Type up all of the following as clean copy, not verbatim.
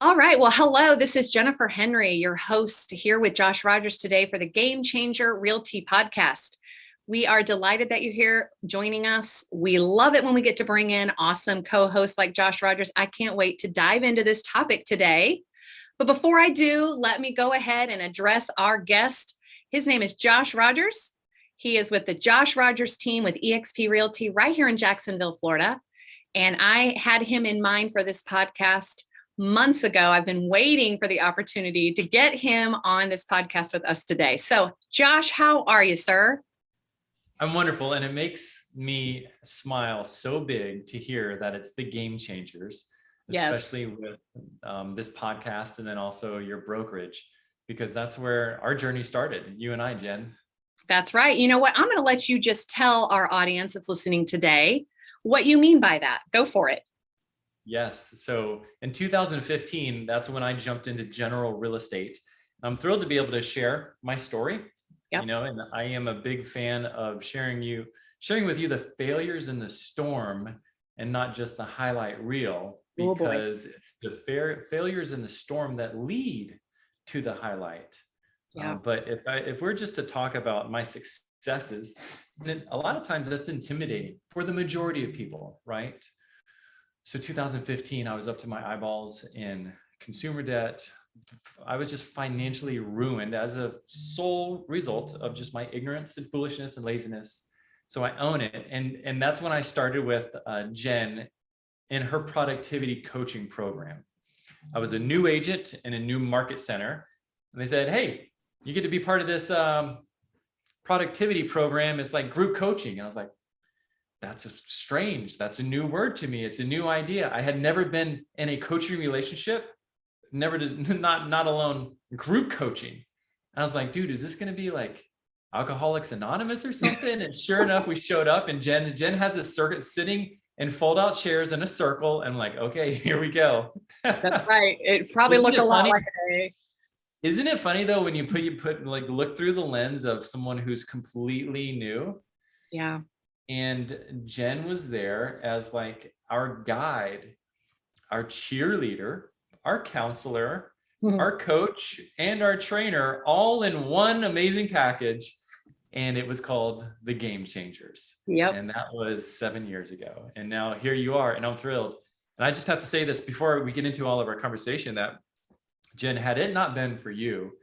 All right. Well, hello. This is Jennifer Henry, your host here with Josh Rogers today for the Game Changer Realty podcast. We are delighted that you're here joining us. We love it when we get to bring in awesome co-hosts like Josh Rogers. I can't wait to dive into this topic today. But before I do, let me go ahead and address our guest. His name is Josh Rogers. He is with the Josh Rogers team with eXp Realty right here in Jacksonville, Florida. And I had him in mind for this podcast months ago. I've been waiting for the opportunity to get him on this podcast with us today. So, Josh, how are you, sir? I'm wonderful. And it makes me smile so big to hear that it's the Game Changers, especially with this podcast and then also your brokerage, because that's where our journey started, you and I, Jen. That's right. You know what? I'm going to let you just tell our audience that's listening today what you mean by that. Go for it. Yes. So in 2015, that's when I jumped into general real estate. I'm thrilled to be able to share my story. Yep. You know, and I am a big fan of sharing with you the failures in the storm and not just the highlight reel, because it's the failures in the storm that lead to the highlight. Yeah. But if we're just to talk about my successes, then a lot of times that's intimidating for the majority of people, right? So 2015, I was up to my eyeballs in consumer debt. I was just financially ruined as a sole result of just my ignorance and foolishness and laziness. So I own it. And that's when I started with Jen in her productivity coaching program. I was a new agent in a new market center. And they said, hey, you get to be part of this productivity program. It's like group coaching. And I was like, that's strange. That's a new word to me. It's a new idea. I had never been in a coaching relationship, not alone group coaching. And I was like, dude, is this going to be like Alcoholics Anonymous or something? And sure enough, we showed up, and Jen has a circuit sitting in fold out chairs in a circle. And I'm like, okay, here we go. That's right. It probably looked a lot like a. Isn't it funny though, when you look through the lens of someone who's completely new? Yeah. And Jen was there as like our guide, our cheerleader, our counselor, our coach, and our trainer, all in one amazing package. And it was called the Game Changers. Yep. And that was 7 years ago. And now here you are, and I'm thrilled. And I just have to say this before we get into all of our conversation, that Jen, had it not been for you,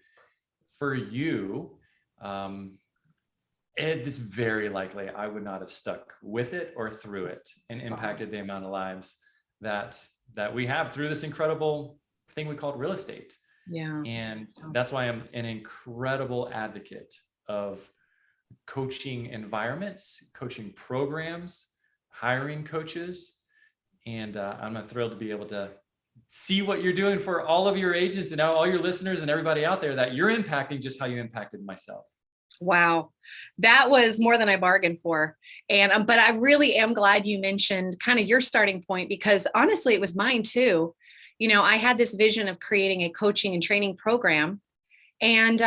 it is very likely I would not have stuck with it or through it and impacted the amount of lives that we have through this incredible thing we call real estate. Yeah. And that's why I'm an incredible advocate of coaching environments, coaching programs, hiring coaches. And I'm thrilled to be able to see what you're doing for all of your agents and all your listeners and everybody out there, that you're impacting just how you impacted myself. Wow. That was more than I bargained for. And, but I really am glad you mentioned kind of your starting point, because honestly, it was mine too. You know, I had this vision of creating a coaching and training program. And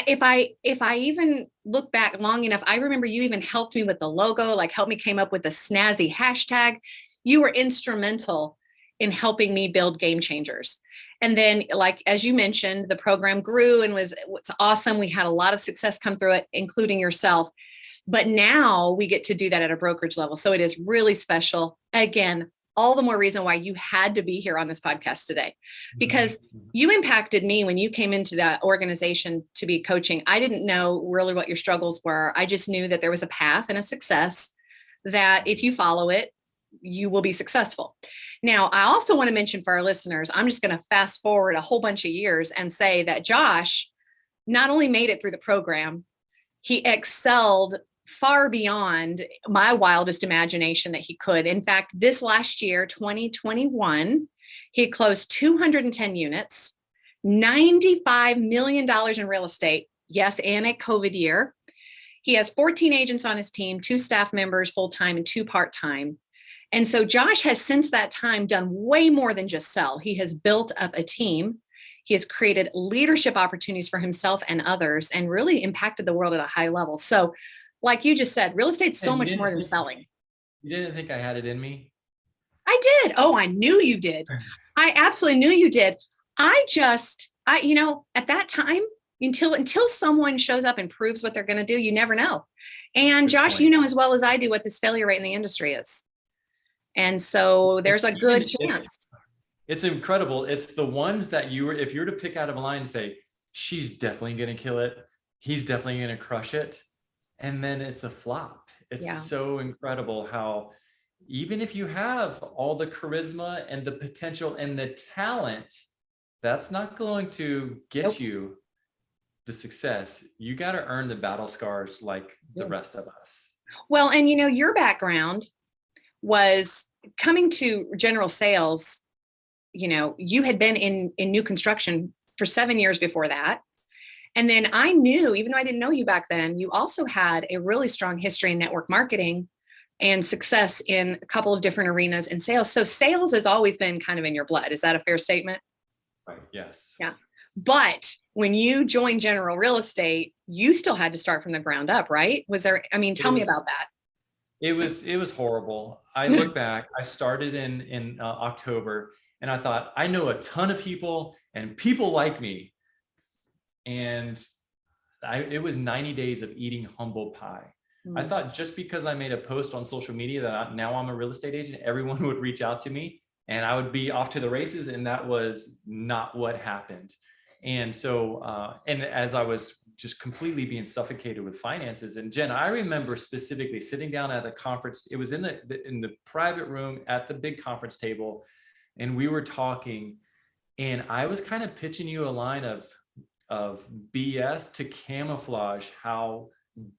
if I even look back long enough, I remember you even helped me with the logo, like helped me came up with the snazzy hashtag. You were instrumental in helping me build Game Changers. And then, like, as you mentioned, the program grew and was awesome. We had a lot of success come through it, including yourself. But now we get to do that at a brokerage level. So it is really special. Again, all the more reason why you had to be here on this podcast today, because you impacted me when you came into that organization to be coaching. I didn't know really what your struggles were. I just knew that there was a path and a success that if you follow it, you will be successful. Now, I also want to mention for our listeners, I'm just going to fast forward a whole bunch of years and say that Josh not only made it through the program, he excelled far beyond my wildest imagination that he could. In fact, this last year, 2021, he closed 210 units, $95 million in real estate. Yes, and a COVID year. He has 14 agents on his team, 2 staff members full-time and 2 part-time. And so Josh has since that time done way more than just sell. He has built up a team. He has created leadership opportunities for himself and others and really impacted the world at a high level. So like you just said, real estate's so much more than selling. You didn't think I had it in me? I did. Oh, I knew you did. I absolutely knew you did. At that time, until someone shows up and proves what they're going to do, you never know. And Good Josh, you point. know as well as I do what this failure rate in the industry is. And so there's a good chance. It's incredible. It's the ones that if you were to pick out of a line and say, she's definitely going to kill it, he's definitely going to crush it, and then it's a flop. It's so incredible how even if you have all the charisma and the potential and the talent, that's not going to get you the success. You got to earn the battle scars like the rest of us. Well, and your background was coming to general sales. You had been in new construction for 7 years before that. And then I knew, even though I didn't know you back then, you also had a really strong history in network marketing and success in a couple of different arenas in sales. So sales has always been kind of in your blood. Is that a fair statement? Right. Yes. Yeah. But when you joined General Real Estate, you still had to start from the ground up, right? Tell me about that. It was horrible. I look back, I started in October, and I thought, I know a ton of people and people like me. And it was 90 days of eating humble pie. I thought just because I made a post on social media that now I'm a real estate agent, everyone would reach out to me and I would be off to the races. And that was not what happened. And so, and as I was just completely being suffocated with finances. And Jen, I remember specifically sitting down at a conference. It was in the private room at the big conference table. And we were talking, and I was kind of pitching you a line of BS to camouflage how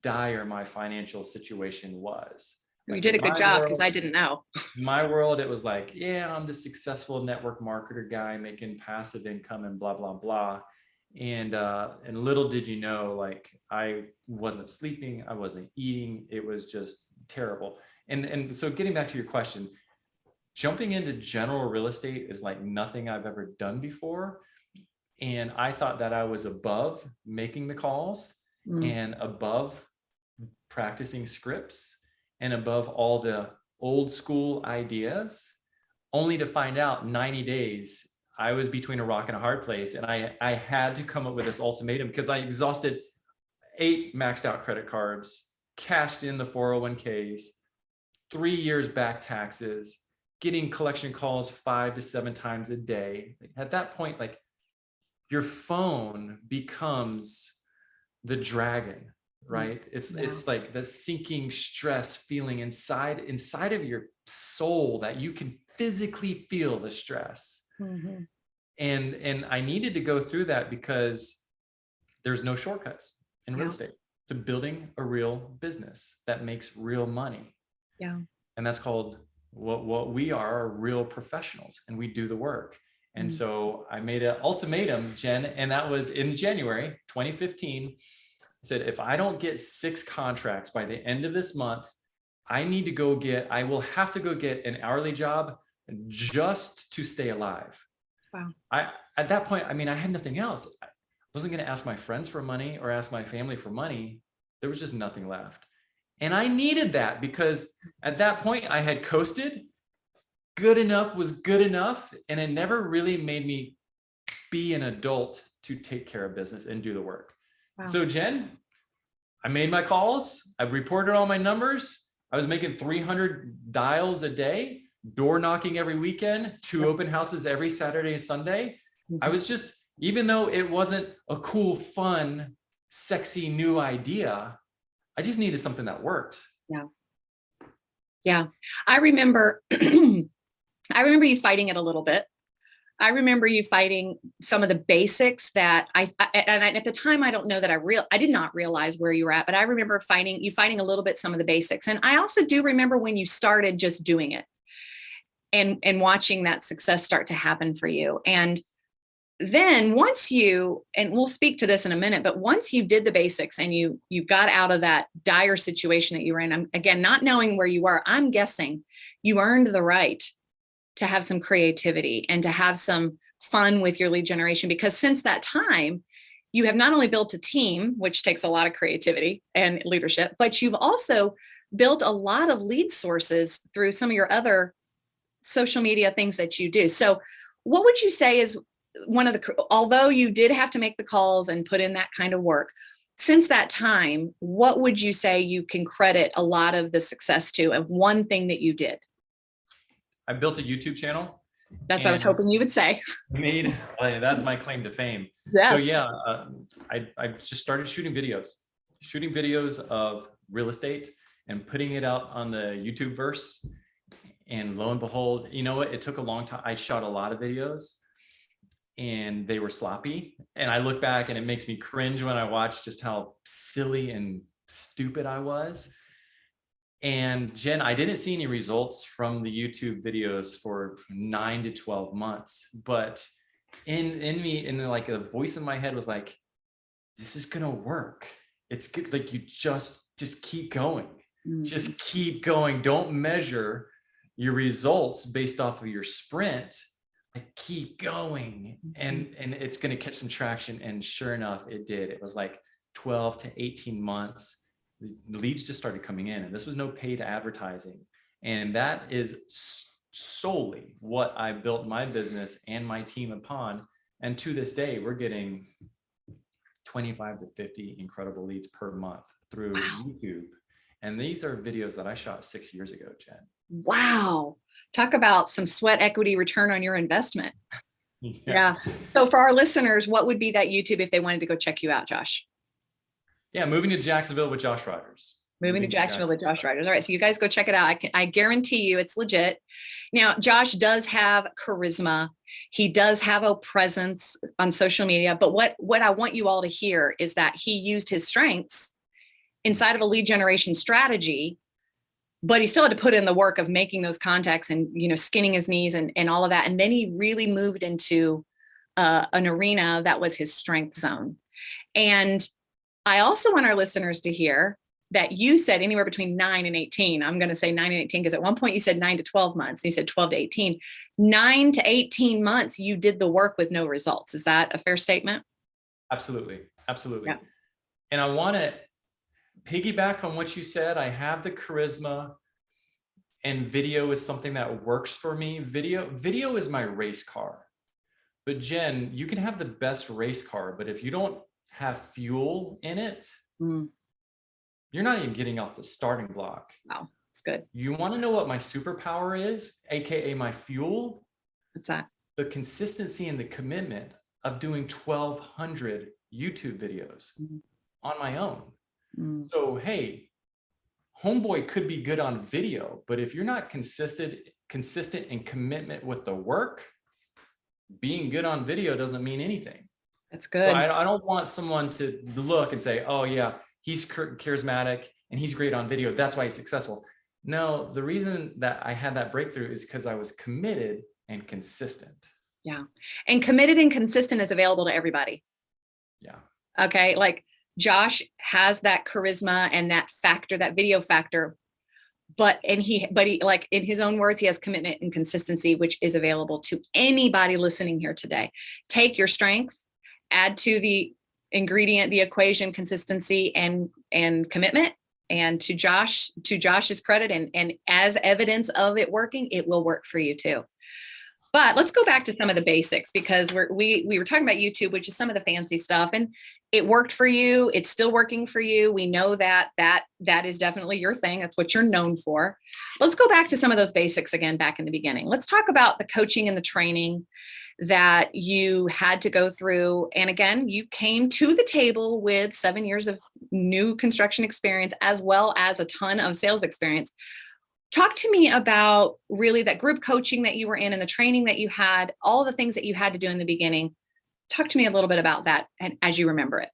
dire my financial situation was. You did a good job because I didn't know. In my world, it was like, yeah, I'm the successful network marketer guy making passive income and blah, blah, blah. And little did you know, like I wasn't sleeping, I wasn't eating. It was just terrible. And so getting back to your question, jumping into general real estate is like nothing I've ever done before. And I thought that I was above making the calls and above practicing scripts and above all the old school ideas, only to find out 90 days, I was between a rock and a hard place. And I had to come up with this ultimatum because I exhausted 8 maxed out credit cards, cashed in the 401ks, 3 years back taxes, getting collection calls 5 to 7 times a day. At that point, like your phone becomes the dragon, right? It's like the sinking stress feeling inside of your soul that you can physically feel the stress. And I needed to go through that because there's no shortcuts in real estate to building a real business that makes real money. Yeah. And that's called what we are real professionals, and we do the work. And so I made an ultimatum, Jen, and that was in January 2015. I said, if I don't get 6 contracts by the end of this month, I will have to go get an hourly job just to stay alive. Wow. At that point, I had nothing else. I wasn't going to ask my friends for money or ask my family for money. There was just nothing left. And I needed that because at that point I had coasted. Good enough was good enough. And it never really made me be an adult to take care of business and do the work. Wow. So Jen, I made my calls. I reported all my numbers. I was making 300 dials a day, door knocking every weekend, 2 open houses every Saturday and Sunday. I was just, even though it wasn't a cool, fun, sexy new idea, I just needed something that worked. Yeah. Yeah. I remember you fighting it a little bit. I remember you fighting some of the basics that at the time, I don't know that I did not realize where you were at, but I remember fighting a little bit, some of the basics. And I also do remember when you started just doing it and watching that success start to happen for you. And then and we'll speak to this in a minute, but once you did the basics and you got out of that dire situation that you were in, again, not knowing where you were, I'm guessing you earned the right to have some creativity and to have some fun with your lead generation, because since that time, you have not only built a team, which takes a lot of creativity and leadership, but you've also built a lot of lead sources through some of your other social media things that you do. So what would you say is one of the, although you did have to make the calls and put in that kind of work, since that time, what would you say you can credit a lot of the success to, of one thing that you did? I built a YouTube channel That's what I was and hoping you would say. made, that's my claim to fame. So Yes. yeah, I just started shooting videos of real estate and putting it out on the YouTube verse. And lo and behold, you know what? It took a long time. I shot a lot of videos and they were sloppy. And I look back and it makes me cringe when I watch just how silly and stupid I was. And Jen, I didn't see any results from the YouTube videos for 9 to 12 months, but in like a voice in my head was like, this is gonna work. It's good. Like you just keep going. Just keep going. Don't measure your results based off of your sprint. Like keep going, and it's gonna catch some traction. And sure enough, it did. It was like 12 to 18 months. The leads just started coming in, and this was no paid advertising. And that is solely what I built my business and my team upon. And to this day, we're getting 25 to 50 incredible leads per month through YouTube. And these are videos that I shot 6 years ago, Jen. Wow. Talk about some sweat equity return on your investment. Yeah. So for our listeners, what would be that YouTube if they wanted to go check you out, Josh? Yeah, moving to Jacksonville with Josh Riders. Moving to Jacksonville with Josh Riders. All right, so you guys go check it out. I guarantee you it's legit. Now, Josh does have charisma. He does have a presence on social media. But what I want you all to hear is that he used his strengths inside of a lead generation strategy, but he still had to put in the work of making those contacts and, you know, skinning his knees and all of that. And then he really moved into an arena that was his strength zone. And I also want our listeners to hear that you said anywhere between 9 and 18. I'm going to say 9 and 18 because at one point you said 9 to 12 months. And you said 12 to 18. 9 to 18 months, you did the work with no results. Is that a fair statement? Absolutely. Absolutely. Yeah. And I want to piggyback on what you said. I have the charisma, and video is something that works for me. Video is my race car. But Jen, you can have the best race car, but if you don't have fuel in it, you're not even getting off the starting block. Wow, it's good. You want to know what my superpower is, AKA my fuel? What's that? The consistency and the commitment of doing 1,200 YouTube videos on my own. So, hey, homeboy could be good on video, but if you're not consistent in commitment with the work, being good on video doesn't mean anything. That's good. So I don't want someone to look and say, oh yeah, he's charismatic and he's great on video, that's why he's successful. No, the reason that I had that breakthrough is because I was committed and consistent. Yeah. And committed and consistent is available to everybody. Yeah. Okay. Like Josh has that charisma and that factor, that video factor, but he, like in his own words, he has commitment and consistency, which is available to anybody listening here today. Take your strength, add to the ingredient, the equation, consistency and commitment. And to Josh's credit, and as evidence of it working, it will work for you too. But let's go back to some of the basics, because we were talking about YouTube, which is some of the fancy stuff, and it worked for you. It's still working for you. We know that is definitely your thing. That's what you're known for. Let's go back to some of those basics again, back in the beginning. Let's talk about the coaching and the training that you had to go through. And again, you came to the table with 7 years of new construction experience, as well as a ton of sales experience. Talk to me about really that group coaching that you were in and the training that you had, all the things that you had to do in the beginning. Talk to me a little bit about that and as you remember it.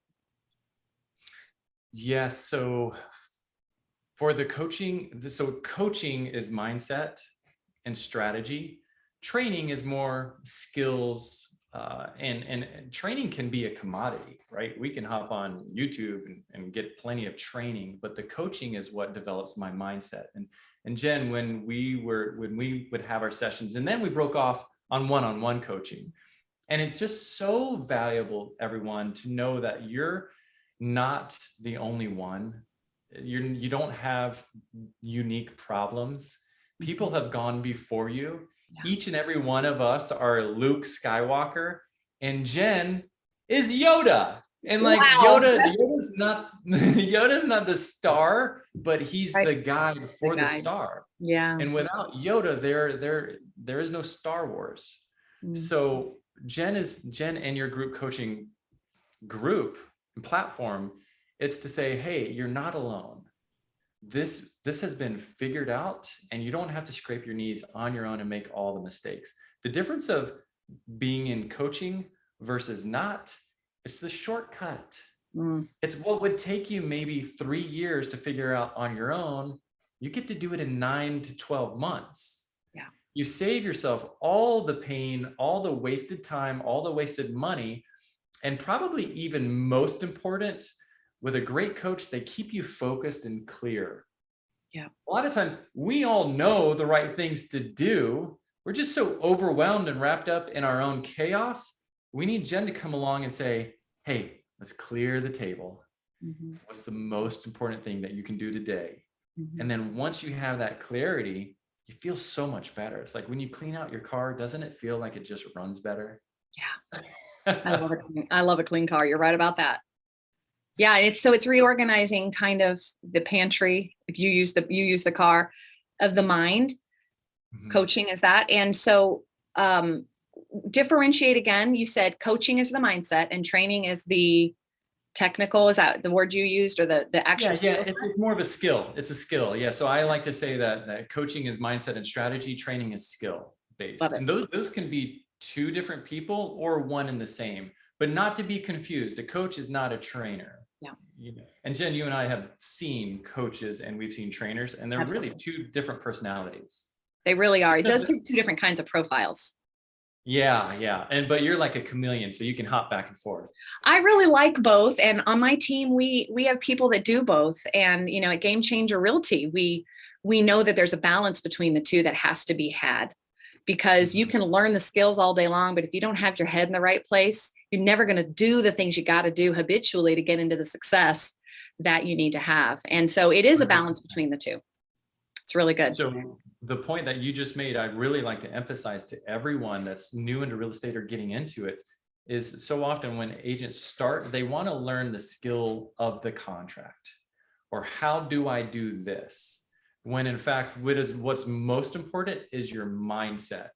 Yes. So for the coaching, coaching is mindset and strategy. Training is more skills, and training can be a commodity, right? We can hop on YouTube and get plenty of training, but the coaching is what develops my mindset. And Jen, when we would have our sessions, and then we broke off on one-on-one coaching, and it's just so valuable, everyone, to know that you're not the only one. You don't have unique problems. People have gone before you, Yeah. Each and every one of us are Luke Skywalker, and Jen is Yoda. And like Wow. Yoda's not Yoda's not the star, but he's Right. the guide The for the guide. star. Yeah. And without Yoda, there is no Star Wars. Mm. So Jen and your group coaching group and platform, it's to say, hey, you're not alone. This has been figured out, and you don't have to scrape your knees on your own and make all the mistakes. The difference of being in coaching versus not, it's the shortcut. Mm. It's what would take you maybe 3 years to figure out on your own. You get to do it in 9 to 12 months. Yeah. You save yourself all the pain, all the wasted time, all the wasted money, and probably even most important, with a great coach, they keep you focused and clear. Yeah. A lot of times we all know the right things to do. We're just so overwhelmed and wrapped up in our own chaos. We need Jen to come along and say, hey, let's clear the table. Mm-hmm. What's the most important thing that you can do today? Mm-hmm. And then once you have that clarity, you feel so much better. It's like when you clean out your car, doesn't it feel like it just runs better? Yeah. I love it. I love a clean car. You're right about that. Yeah, it's reorganizing kind of the pantry. If you use the car of the mind. Mhm. Coaching is that. And so differentiate again. You said coaching is the mindset and training is the technical. Is that the word you used, or the actual skill set? It's more of a skill. It's a skill. Yeah. So I like to say that coaching is mindset and strategy, training is skill based. Love it. And those can be two different people or one and the same, but not to be confused. A coach is not a trainer. Yeah. You know, and Jen, you and I have seen coaches and we've seen trainers, and they're Absolutely. really two different personalities. They really are. It does take two different kinds of profiles. Yeah. But you're like a chameleon, so you can hop back and forth. I really like both. And on my team, we have people that do both. And, you know, at Game Changer Realty, we know that there's a balance between the two that has to be had, because you can learn the skills all day long, but if you don't have your head in the right place, you're never going to do the things you got to do habitually to get into the success that you need to have. And so it is a balance between the two. It's really good. So the point that you just made, I'd really like to emphasize to everyone that's new into real estate or getting into it, is so often when agents start, they want to learn the skill of the contract, or how do I do this? When in fact, what's most important is your mindset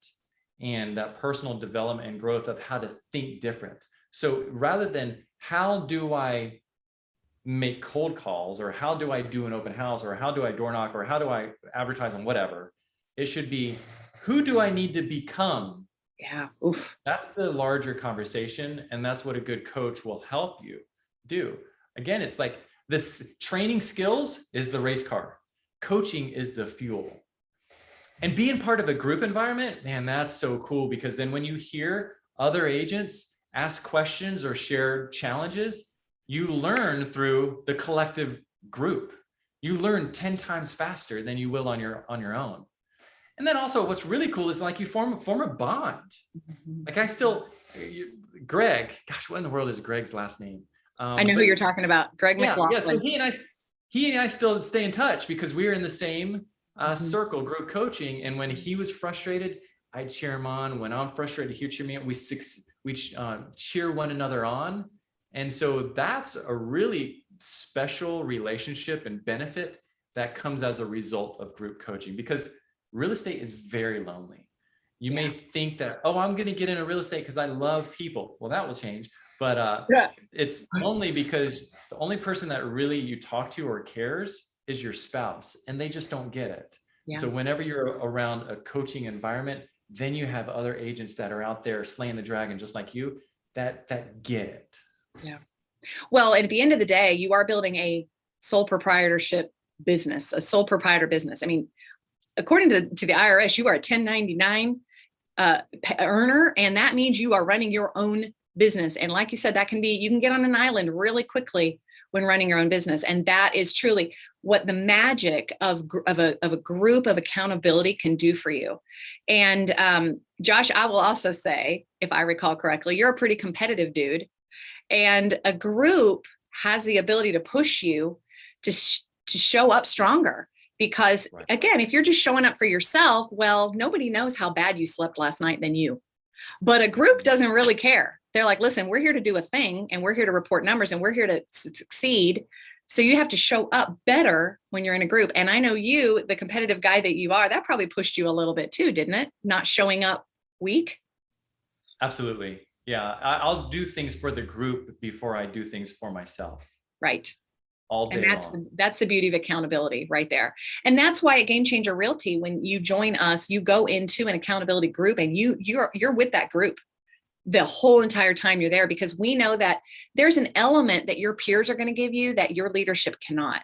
and that personal development and growth of how to think different. So rather than how do I make cold calls, or how do I do an open house, or how do I door knock, or how do I advertise on whatever, it should be, who do I need to become? Yeah. Oof. That's the larger conversation. And that's what a good coach will help you do. Again, it's like this: training skills is the race car. Coaching is the fuel. And being part of a group environment, man, that's so cool, because then when you hear other agents ask questions or share challenges, you learn through the collective group. You learn 10 times faster than you will on your own. And then also what's really cool is like you form a bond. Like Greg, gosh, what in the world is Greg's last name? I know who you're talking about, Greg McLaughlin. Yeah, so he and I still stay in touch because we were in the same circle, group coaching. And when he was frustrated, I'd cheer him on. When I'm frustrated, he'd cheer me on. We cheer one another on. And so that's a really special relationship and benefit that comes as a result of group coaching, because real estate is very lonely. You may think that, oh, I'm going to get into real estate because I love people. Well, that will change. But it's only because the only person that really you talk to or cares is your spouse, and they just don't get it. Yeah. So whenever you're around a coaching environment, then you have other agents that are out there slaying the dragon just like you, that get it. Yeah. Well, at the end of the day, you are building a sole proprietorship business, a sole proprietor business. I mean, according to the IRS, you are a 1099 earner, and that means you are running your own business. And like you said, you can get on an island really quickly when running your own business. And that is truly what the magic of a group of accountability can do for you. And Josh, I will also say, if I recall correctly, you're a pretty competitive dude. And a group has the ability to push you to show up stronger, Because Right. again, if you're just showing up for yourself, well, nobody knows how bad you slept last night than you. But a group doesn't really care. They're like, listen, we're here to do a thing and we're here to report numbers and we're here to succeed. So you have to show up better when you're in a group. And I know you, the competitive guy that you are, that probably pushed you a little bit too, didn't it? Not showing up weak. Absolutely. Yeah. I'll do things for the group before I do things for myself Right. all And day that's long. that's the beauty of accountability right there. And that's why at Game Changer Realty, when you join us, you go into an accountability group and you're with that group the whole entire time you're there, because we know that there's an element that your peers are going to give you that your leadership cannot.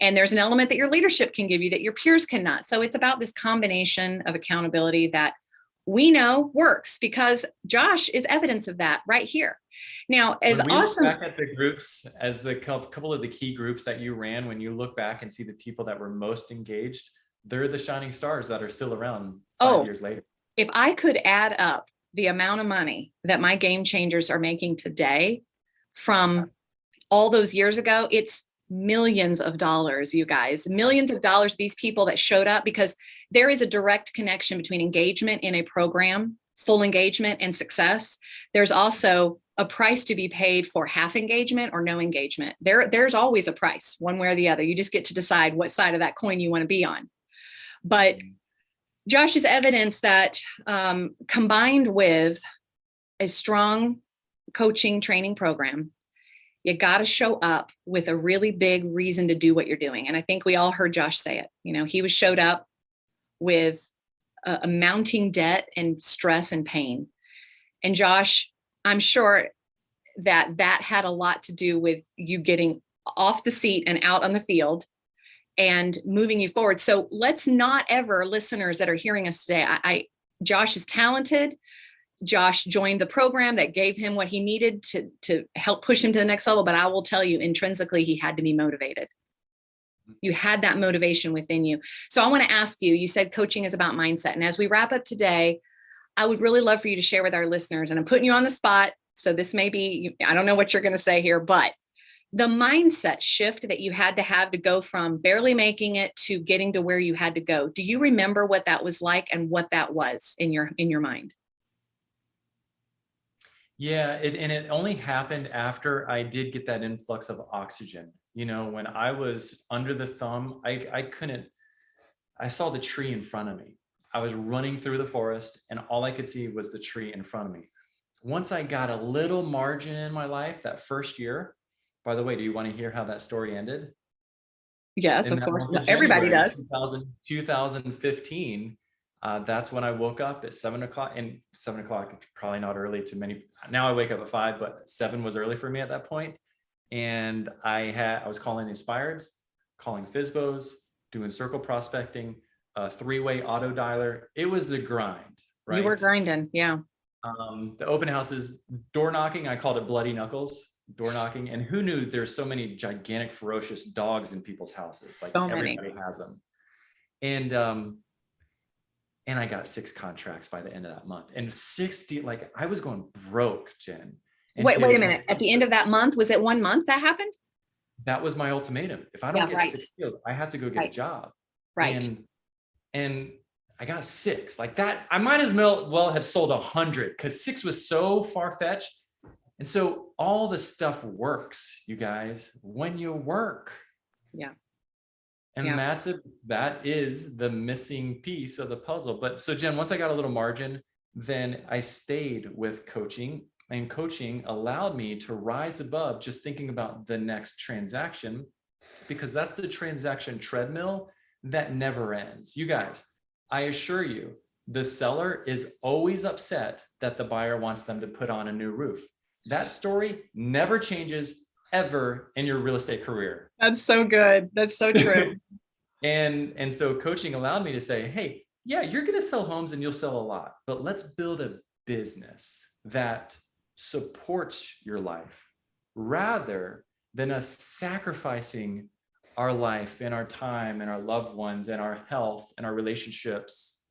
And there's an element that your leadership can give you that your peers cannot. So it's about this combination of accountability that we know works, because Josh is evidence of that right here. Now, as When we look awesome. back at the groups, as the couple of the key groups that you ran, when you look back and see the people that were most engaged, they're the shining stars that are still around 5 years later. If I could add up the amount of money that my game changers are making today from all those years ago, it's millions of dollars, you guys, millions of dollars, these people that showed up, because there is a direct connection between engagement in a program, full engagement, and success. There's also a price to be paid for half engagement or no engagement. There's always a price, one way or the other. You just get to decide what side of that coin you want to be on. But Josh is evidence that combined with a strong coaching training program, you got to show up with a really big reason to do what you're doing. And I think we all heard Josh say it. You know, he showed up with a mounting debt and stress and pain. And Josh, I'm sure that had a lot to do with you getting off the seat and out on the field and moving you forward. So let's not ever, listeners that are hearing us today, Josh is talented. Josh joined the program that gave him what he needed to help push him to the next level. But I will tell you, intrinsically, he had to be motivated. You had that motivation within you. So I want to ask you, you said coaching is about mindset. And as we wrap up today, I would really love for you to share with our listeners, and I'm putting you on the spot. So this may be, I don't know what you're going to say here, but the mindset shift that you had to go from barely making it to getting to where you had to go. Do you remember what that was like and what that was in your mind? Yeah, and it only happened after I did get that influx of oxygen. You know, when I was under the thumb, I saw the tree in front of me. I was running through the forest and all I could see was the tree in front of me. Once I got a little margin in my life that first year, by the way, do you want to hear how that story ended? Yes, of course. Everybody does. 2015. That's when I woke up at 7 o'clock, and 7 o'clock, probably not early to many. Now I wake up at 5, but 7 was early for me at that point. And I was calling Inspireds, calling FSBOs, doing circle prospecting, a 3-way auto dialer. It was the grind, right? You were grinding. Yeah. The open houses, door knocking, I called it bloody knuckles, door knocking. And who knew there's so many gigantic, ferocious dogs in people's houses? Like So everybody has them. And I got 6 contracts by the end of that month, and 60, like I was going broke, Jen. Wait a minute. At the end of that month, was it 1 month that happened? That was my ultimatum. If I don't get 6 deals, I have to go get a job. Right. And I got 6 like that. I might as well have sold 100 because 6 was so far-fetched. And so all the stuff works, you guys, when you work. Yeah. And that is the missing piece of the puzzle. But so Jen, once I got a little margin, then I stayed with coaching, and coaching allowed me to rise above just thinking about the next transaction, because that's the transaction treadmill that never ends. You guys, I assure you, the seller is always upset that the buyer wants them to put on a new roof. That story never changes ever in your real estate career. That's so good. That's so true. And so coaching allowed me to say, hey, yeah, you're going to sell homes and you'll sell a lot, but let's build a business that supports your life rather than us sacrificing our life and our time and our loved ones and our health and our relationships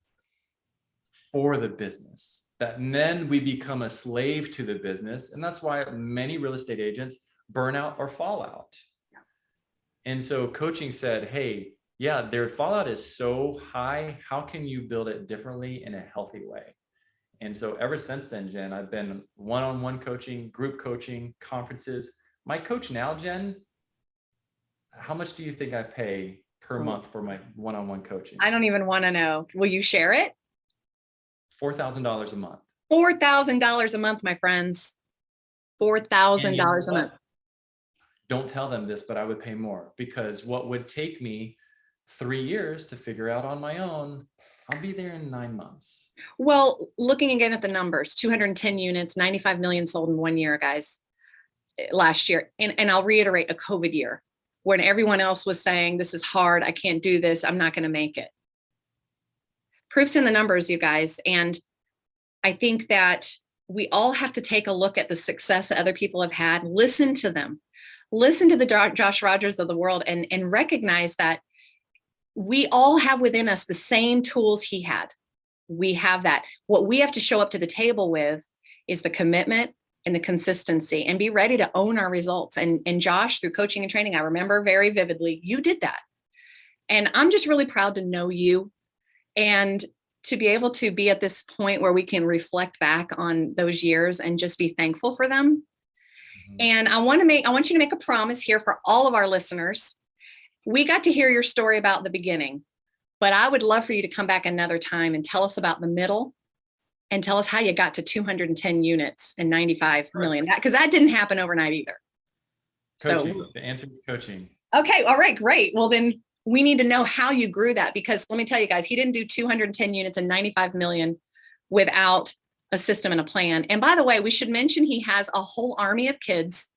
for the business. That then we become a slave to the business. And that's why many real estate agents burn out or fall out. And so coaching said, hey, yeah, their fallout is so high. How can you build it differently in a healthy way? And so ever since then, Jen, I've been one-on-one coaching, group coaching, conferences. My coach now, Jen, how much do you think I pay per Oh, month for my one-on-one coaching? I don't even want to know. Will you share it? $4,000 a month. $4,000 a month, my friends. And you know $4,000 a month. what? Don't tell them this, but I would pay more, because what would take me 3 years to figure out on my own, I'll be there in 9 months. Well, looking again at the numbers, 210 units, 95 million sold in 1 year, guys, last year. And I'll reiterate, a COVID year when everyone else was saying, this is hard, I can't do this, I'm not going to make it. Proof's in the numbers, you guys. And I think that we all have to take a look at the success that other people have had, listen to them, listen to the Josh Rogers of the world, and recognize that we all have within us the same tools he had. We have that. What we have to show up to the table with is the commitment and the consistency, and be ready to own our results. And Josh, through coaching and training, I remember very vividly, you did that. And I'm just really proud to know you, and to be able to be at this point where we can reflect back on those years and just be thankful for them. And I want you to make a promise here for all of our listeners. We got to hear your story about the beginning, but I would love for you to come back another time and tell us about the middle, and tell us how you got to 210 units and 95 million. Because that didn't happen overnight either. Coaching, So, the answer is coaching. okay, all right, great. Well, then we need to know how you grew that, because let me tell you guys, he didn't do 210 units and 95 million without a system and a plan. And by the way, we should mention he has a whole army of kids.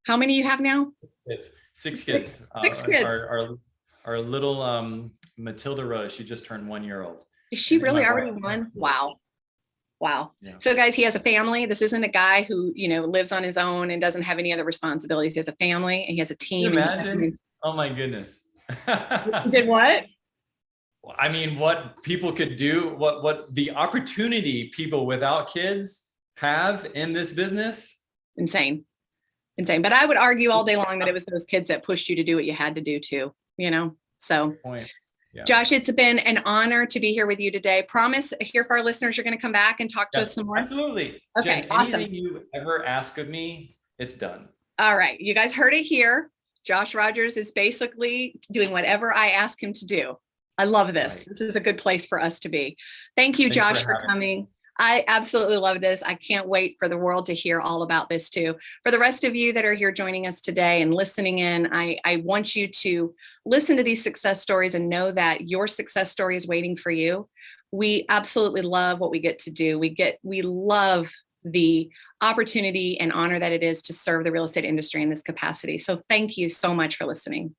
How many you have now? It's 6 kids. Six kids. Our little Matilda Rose, she just turned 1 year old. Is she And really my already wife- one? Wow. Wow. Yeah. So guys, he has a family. This isn't a guy who, lives on his own and doesn't have any other responsibilities. He has a family and he has a Can you team. imagine? Oh my goodness. He did what? I mean, what people could do, what the opportunity people without kids have in this business. Insane. But I would argue all day long that it was those kids that pushed you to do what you had to do too, So Point. Yeah. Josh, it's been an honor to be here with you today. Promise here for our listeners, you're going to come back and talk to us some more. Absolutely. Okay, Jen, awesome. anything you ever ask of me, it's done. All right. You guys heard it here. Josh Rogers is basically doing whatever I ask him to do. I love this. Right. This is a good place for us to be. Thank you, Thanks Josh, for for having coming. I absolutely love this. I can't wait for the world to hear all about this too. For the rest of you that are here joining us today and listening in, I want you to listen to these success stories and know that your success story is waiting for you. We absolutely love what we get to do. We love the opportunity and honor that it is to serve the real estate industry in this capacity. So thank you so much for listening.